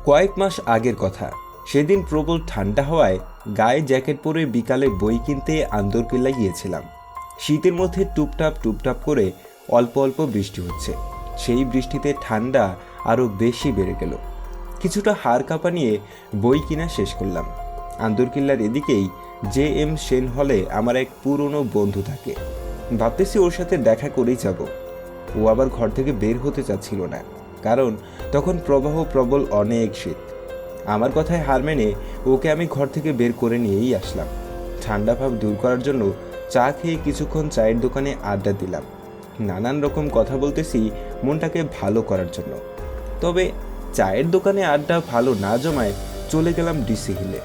কয়েক মাস আগের কথা। সেদিন প্রবল ঠান্ডা হওয়ায় গায়ে জ্যাকেট পরে বিকালে বই কিনতে আন্দরকিল্লা গিয়েছিলাম। শীতের মধ্যে টুপটাপ টুপটাপ করে অল্প অল্প বৃষ্টি হচ্ছে। সেই বৃষ্টিতে ঠান্ডা আরও বেশি বেড়ে গেল। কিছুটা হাড় কাঁপা নিয়ে বই কিনা শেষ করলাম। আন্দরকিল্লার এদিকেই JM সেন হলে আমার এক পুরনো বন্ধু থাকে। ভাবতেছি ওর সাথে দেখা করেই যাব। ও আবার ঘর থেকে বের হতে চাচ্ছিল না, কারণ তখন প্রবাহ প্রবল অনেক শীত। আমার কথায় হার মেনে ওকে আমি ঘর থেকে বের করে নিয়েই আসলাম। ঠান্ডা ভাব দূর করার জন্য চা খেয়ে কিছুক্ষণ চায়ের দোকানে আড্ডা দিলাম। নানান রকম কথা বলতেছি মনটাকে ভালো করার জন্য। তবে চায়ের দোকানে আড্ডা ভালো না জমায় চলে গেলাম ডিসি হিলে।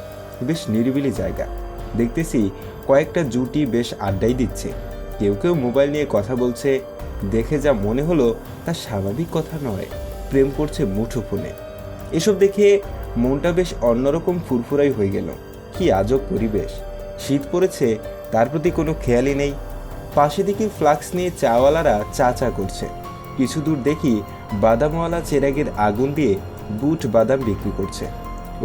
বেশ নিরিবিলি জায়গা। দেখতেছি কয়েকটা জুটি বেশ আড্ডাই দিচ্ছে। কেউ কেউ মোবাইল নিয়ে কথা বলছে। দেখে যা মনে হলো তা স্বাভাবিক কথা নয়, প্রেম করছে মুঠোফোনে। এসব দেখে মনটা বেশ অন্যরকম ফুরফুরাই হয়ে গেল। কি আজব পরিবেশ। শীত পড়েছে, তার প্রতি কোনো খেয়ালই নেই। পাশে দিকে ফ্লাক্স নিয়ে চাওয়ালারা চা চা করছে। কিছু দূর দেখি বাদামওয়ালা চেরাগের আগুন দিয়ে বুট বাদাম বিক্রি করছে।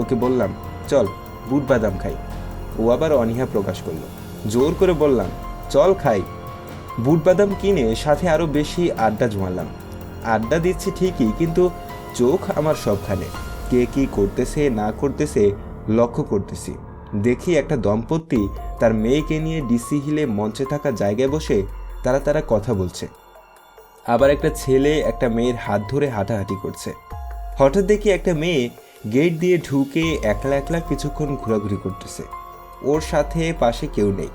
ওকে বললাম, চল বুট বাদাম খাই। ও আবার অনীহা প্রকাশ করলো। জোর করে বললাম, চল খাই। বুট বাদাম কিনে সাথে আরও বেশি আড্ডা জমালাম। আড্ডা দিচ্ছি ঠিকই, কিন্তু চোখ আমার সবখানে। কে কি করতেছে না করতেছে লক্ষ্য করতেছি। দেখি একটা দম্পতি তার মেয়েকে নিয়ে ডিসি হিলে মঞ্চে থাকা জায়গায় বসে তারা কথা বলছে। আবার একটা ছেলে একটা মেয়ের হাত ধরে হাঁটাহাঁটি করছে। হঠাৎ দেখি একটা মেয়ে গেট দিয়ে ঢুকে একলা একলা কিছুক্ষণ ঘোরাঘুরি করতেছে। ওর সাথে পাশে কেউ নেই।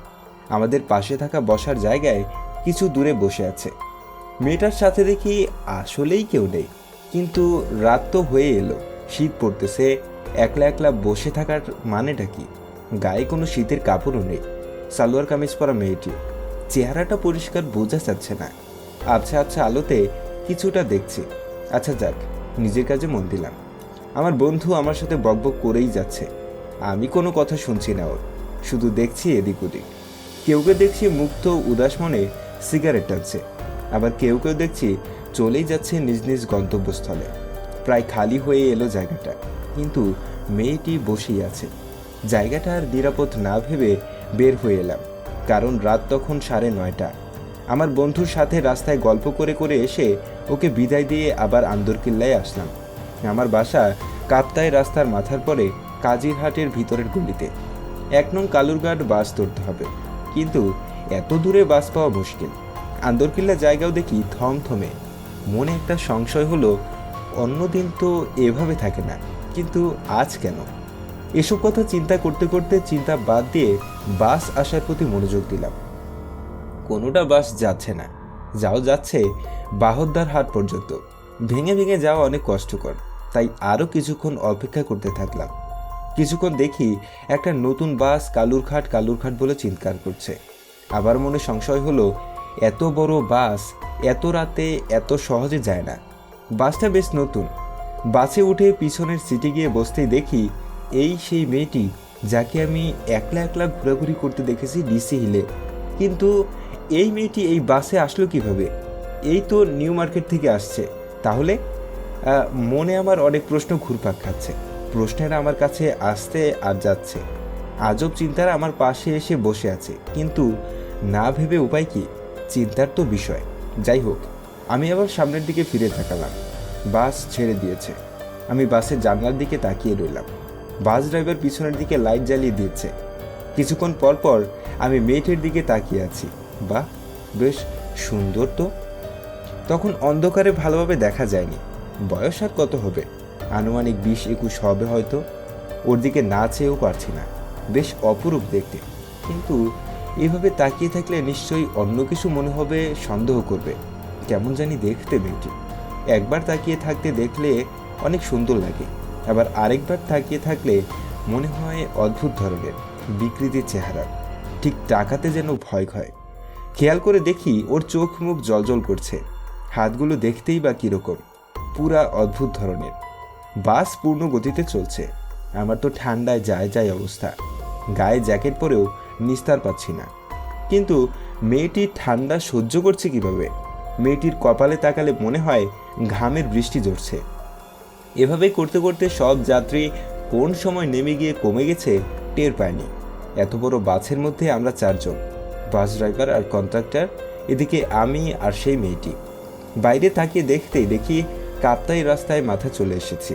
আমাদের পাশে থাকা বসার জায়গায় কিছু দূরে বসে আছে। মেয়েটার সাথে দেখি আসলেই কেউ নেই। কিন্তু রাত তো হয়ে এলো, শীত পড়তেছে। একলা একলা বসে থাকার মানেটা কি? গায়ে কোনো শীতের কাপড়ও নেই। সালোয়ার কামিজ পরা মেয়েটি, চেহারাটা পরিষ্কার বোঝা যাচ্ছে না। আচ্ছা আচ্ছা আলোতে কিছুটা দেখছি। আচ্ছা যাক, নিজের কাজে মন দিলাম। আমার বন্ধু আমার সাথে বকবক করেই যাচ্ছে। আমি কোনো কথা শুনছি না ওর, শুধু দেখছি এদিক ওদিক। কেউ কেউ দেখছি মুক্ত উদাস মনে সিগারেট টানছে। আবার কেউ কেউ দেখছি চলেই যাচ্ছে নিজ নিজ গন্তব্যস্থলে। প্রায় খালি হয়ে এলো জায়গাটা, কিন্তু মেয়েটি বসেই আছে। জায়গাটা আর নিরাপদ না ভেবে বের হয়ে এলাম, কারণ রাত তখন 9:30। আমার বন্ধুর সাথে রাস্তায় গল্প করে করে এসে ওকে বিদায় দিয়ে আবার আন্দরকিল্লায় আসলাম। আমার বাসা কাপ্তাই রাস্তার মাথার পরে কাজিরহাটের ভিতরের গলিতে। 1 নং কালুরঘাট বাস ধরতে হবে, কিন্তু এত দূরে বাস পাওয়া মুশকিল। আন্দরকিল্লা জায়গাও দেখি থমথমে। মনে একটা সংশয় হলো, অন্যদিন তো এভাবে থাকে না, কিন্তু আজ কেন? এসব কথা চিন্তা করতে করতে চিন্তা বাদ দিয়ে বাস আসার প্রতি মনোযোগ দিলাম। কোনোটা বাস যাচ্ছে না। যাও যাচ্ছে বাহদ্দার হাট পর্যন্ত। ভেঙে ভেঙে যাওয়া অনেক কষ্টকর, তাই আরও কিছুক্ষণ অপেক্ষা করতে থাকলাম। কিছুক্ষণ দেখি একটা নতুন বাস কালুরঘাট কালুরঘাট বলে চিৎকার করছে। আবার মনে সংশয় হলো, এত বড় বাস এত রাতে এত সহজে যায় না। বাসটা বেশ নতুন। বাসে উঠে পিছনের সিটে গিয়ে বসতেই দেখি এই সেই মেয়েটি যাকে আমি একলা একলা ঘোরাঘুরি করতে দেখেছি ডিসি হিলে। কিন্তু এই মেয়েটি এই বাসে আসলো কিভাবে? এই তো নিউ মার্কেট থেকে আসছে। তাহলে মনে আমার অনেক প্রশ্ন ঘুরপাক খাচ্ছে। প্রশ্নেরা আমার কাছে আসতে আর যাচ্ছে। আজব চিন্তারা আমার পাশে এসে বসে আছে, কিন্তু না ভেবে উপায় কি? চিন্তার তো বিষয়। যাই হোক, আমি আবার সামনের দিকে ফিরে তাকালাম। বাস ছেড়ে দিয়েছে। আমি বাসের জানলার দিকে তাকিয়ে রইলাম। বাস ড্রাইভার পিছনের দিকে লাইট জ্বালিয়ে দিয়েছে। কিছুক্ষণ পর পর আমি মেয়েটির দিকে তাকিয়ে আছি। বাহ, বেশ সুন্দর তো। তখন অন্ধকারে ভালোভাবে দেখা যায়নি। বয়স আর কত হবে? আনুমানিক 20-21 হবে হয়তো। ওর দিকে না চেয়েও পারছি না। বেশ অপরূপ দেখতে, কিন্তু এভাবে তাকিয়ে থাকলে নিশ্চয়ই অন্য কিছু মনে হবে, সন্দেহ করবে। কেমন জানি দেখতে মেয়েটি। একবার তাকিয়ে থাকতে দেখলে অনেক সুন্দর লাগে, আবার আরেকবার তাকিয়ে থাকলে মনে হয় অদ্ভুত ধরনের বিকৃতির চেহারা। ঠিক তাকাতে যেন ভয় হয়। খেয়াল করে দেখি ওর চোখ মুখ জ্বলজ্বল করছে। হাতগুলো দেখতেই বা কীরকম, পুরা অদ্ভুত ধরনের। বাস পূর্ণ গতিতে চলছে। আমার তো ঠান্ডায় যায় অবস্থা। গায়ে জ্যাকেট পরেও নিস্তার পাচ্ছি না। কিন্তু মেয়েটি ঠান্ডা সহ্য করছে কিভাবে? মেয়েটির কপালে তাকালে মনে হয় ঘামের বৃষ্টি ঝরছে। এভাবে করতে করতে সব যাত্রী কোন সময় নেমে গিয়ে কমে গেছে টের পায়নি। এত বড় বাসের মধ্যে আমরা 4 জন, বাস ড্রাইভার আর কন্ট্রাক্টর, এদিকে আমি আর সেই মেয়েটি। বাইরে তাকিয়ে দেখতেই দেখি কাপ্তাই রাস্তায় মাথা চলে এসেছে।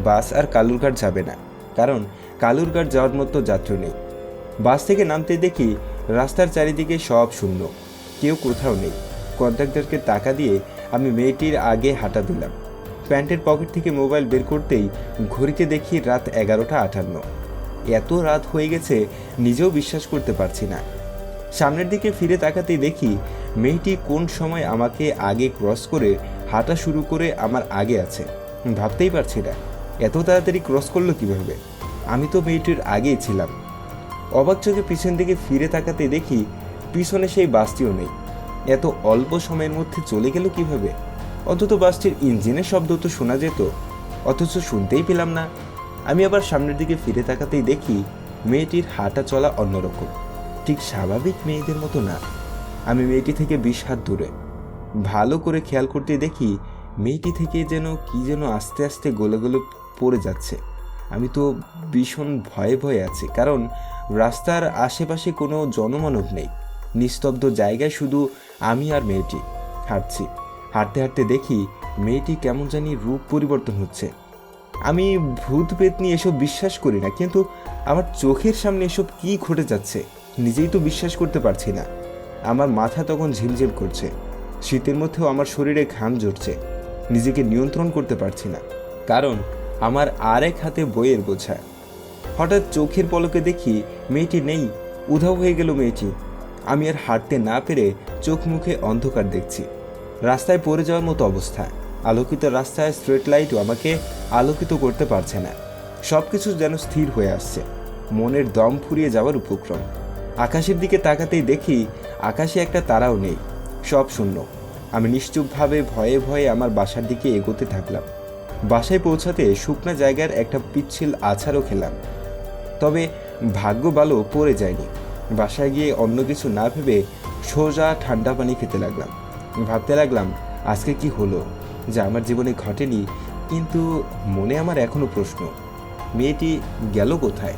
বাস আর কালুরঘাট যাবে না, কারণ কালুরঘাট যাওয়ার মতো যাত্রী নেই। বাস থেকে নামতে দেখি রাস্তার চারিদিকে সব শূন্য, কেউ কোথাও নেই। কন্ট্রাক্টরকে টাকা দিয়ে আমি মেয়েটির আগে হাঁটা দিলাম। প্যান্টের পকেট থেকে মোবাইল বের করতেই ঘড়িতে দেখি রাত 11:58। এত রাত হয়ে গেছে নিজেও বিশ্বাস করতে পারছি না। সামনের দিকে ফিরে তাকাতেই দেখি মেয়েটি কোন সময় আমাকে আগে ক্রস করে হাঁটা শুরু করে আমার আগে আছে। ভাবতেই পারছি না এত তাড়াতাড়ি ক্রস করলো কিভাবে। আমি তো মেয়েটির আগেই ছিলাম। অবাক চোখে পিছন দিকে ফিরে তাকাতে দেখি পিছনে সেই বাসটিও নেই। এত অল্প সময়ের মধ্যে চলে গেল কিভাবে? অন্তত বাসটির ইঞ্জিনের শব্দ তো শোনা যেত, অথচ শুনতেই পেলাম না। আমি আবার সামনের দিকে ফিরে তাকাতেই দেখি মেয়েটির হাঁটা চলা অন্যরকম, ঠিক স্বাভাবিক মেয়েদের মতো না। আমি মেয়েটি থেকে 20 হাত দূরে। ভালো করে খেয়াল করতে দেখি মেয়েটি থেকে কি যেন আস্তে আস্তে গলে গলে পড়ে যাচ্ছে। আমি তো ভীষণ ভয়ে ভয়ে আছি, কারণ রাস্তার আশেপাশে কোনো জনমানব নেই। নিস্তব্ধ জায়গায় শুধু আমি আর মেয়েটি হাঁটছি। হাঁটতে হাঁটতে দেখি মেয়েটি কেমন জানি রূপ পরিবর্তন হচ্ছে। আমি ভূত পেতনি এসব বিশ্বাস করি না, কিন্তু আমার চোখের সামনে এসব কি ঘটে যাচ্ছে নিজেই তো বিশ্বাস করতে পারছি না। আমার মাথা তখন ঝিমঝিম করছে, শীতের মধ্যেও আমার শরীরে ঘাম ঝরছে। নিজেকে নিয়ন্ত্রণ করতে পারছি না, কারণ আমার আরেক হাতে বইয়ের বোঝা। হঠাৎ চোখের পলকে দেখি মেয়েটি নেই, উধাও হয়ে গেল মেয়েটি। আমি আর হাঁটতে না পেরে চোখ মুখে অন্ধকার দেখছি। রাস্তায় পড়ে যাওয়ার মতো অবস্থা। আলোকিত রাস্তায় স্ট্রিট লাইটও আমাকে আলোকিত করতে পারছে না। সব কিছু যেন স্থির হয়ে আসছে, মনের দম ফুরিয়ে যাওয়ার উপক্রম। আকাশের দিকে তাকাতেই দেখি আকাশে একটা তারাও নেই, সব শূন্য। আমি নিশ্চুপভাবে ভয়ে ভয়ে আমার বাসার দিকে এগোতে থাকলাম। বাসায় পৌঁছাতে শুকনা জায়গার একটা পিচ্ছিল আছাড়ও খেলাম, তবে ভাগ্য ভালো পড়ে যায়নি। বাসায় গিয়ে অন্য কিছু না ভেবে সোজা ঠান্ডা পানি খেতে লাগলাম। ভাবতে লাগলাম আজকে কি হলো যা আমার জীবনে ঘটেনি, কিন্তু মনে আমার এখনো প্রশ্ন, মেয়েটি গেল কোথায়?